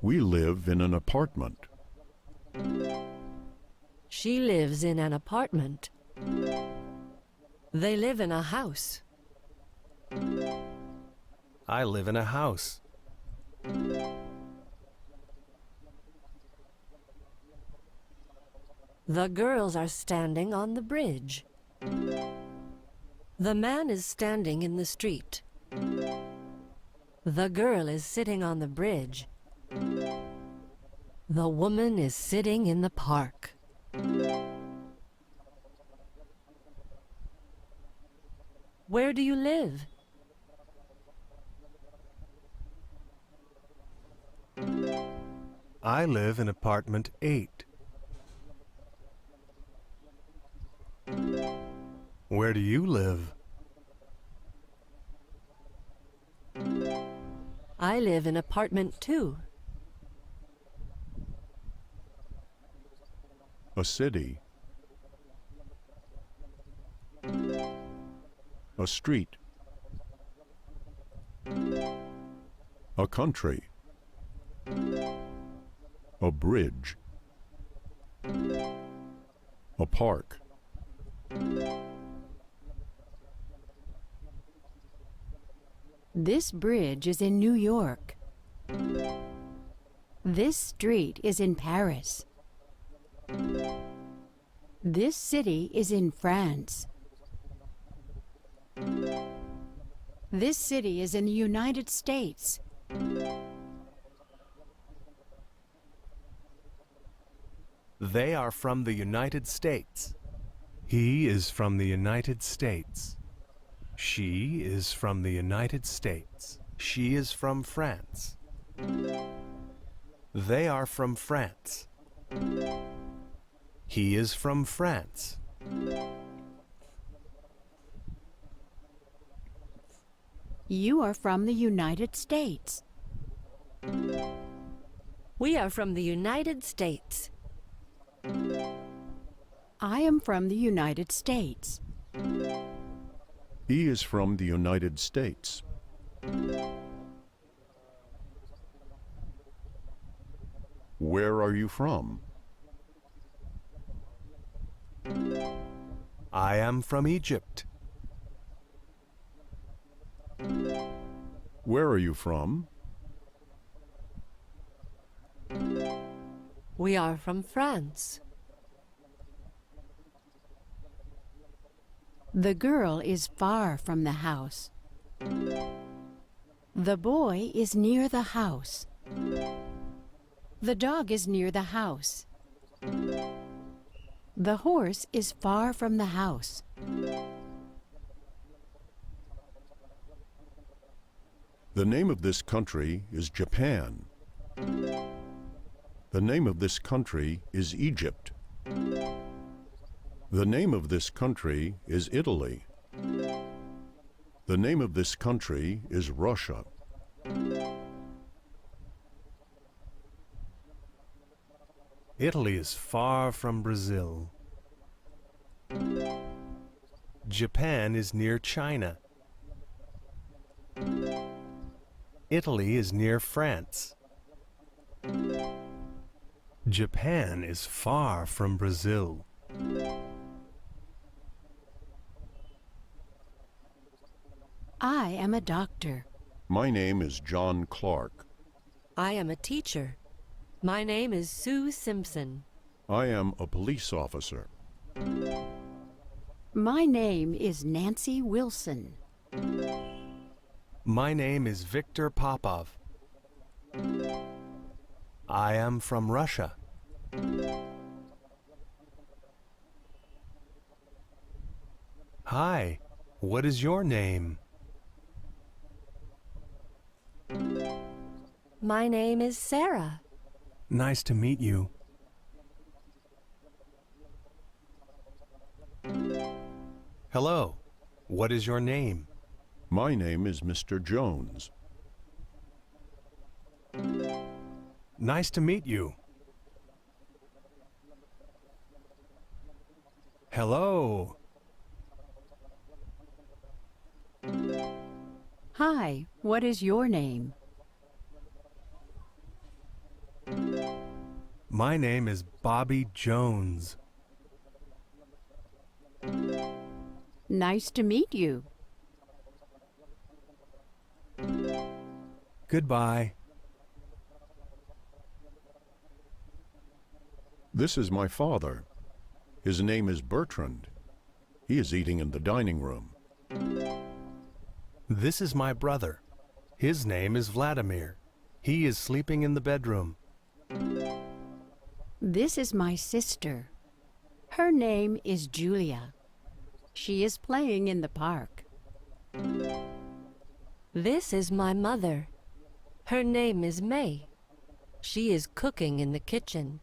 We live in an apartment. She lives in an apartment. They live in a house. I live in a house. The girls are standing on the bridge. The man is standing in the street. The girl is sitting on the bridge. The woman is sitting in the park. Where do you live? I live in apartment 8. Where do you live? I live in apartment 2. A city. A street. A country. A bridge. A park. This bridge is in New York. This street is in Paris. This city is in France. This city is in the United States. They are from the United States. He is from the United States. She is from the United States. She is from France. They are from France. He is from France. You are from the United States. We are from the United States. I am from the United States. He is from the United States. Where are you from? I am from Egypt. Where are you from? We are from France. The girl is far from the house. The boy is near the house. The dog is near the house. The horse is far from the house. The name of this country is Japan. The name of this country is Egypt. The name of this country is Italy. The name of this country is Russia. Italy is far from Brazil. Japan is near China. Italy is near France. Japan is far from Brazil. I am a doctor. My name is John Clark. I am a teacher. My name is Sue Simpson. I am a police officer. My name is Nancy Wilson. My name is Victor Popov. I am from Russia. Hi, what is your name? My name is Sarah. Nice to meet you. Hello, what is your name? My name is Mr. Jones. Nice to meet you. Hello. Hi, what is your name? My name is Bobby Jones. Nice to meet you. Goodbye. This is my father. His name is Bertrand. He is eating in the dining room. This is my brother. His name is Vladimir. He is sleeping in the bedroom. This is my sister. Her name is Julia. She is playing in the park. This is my mother. Her name is May. She is cooking in the kitchen.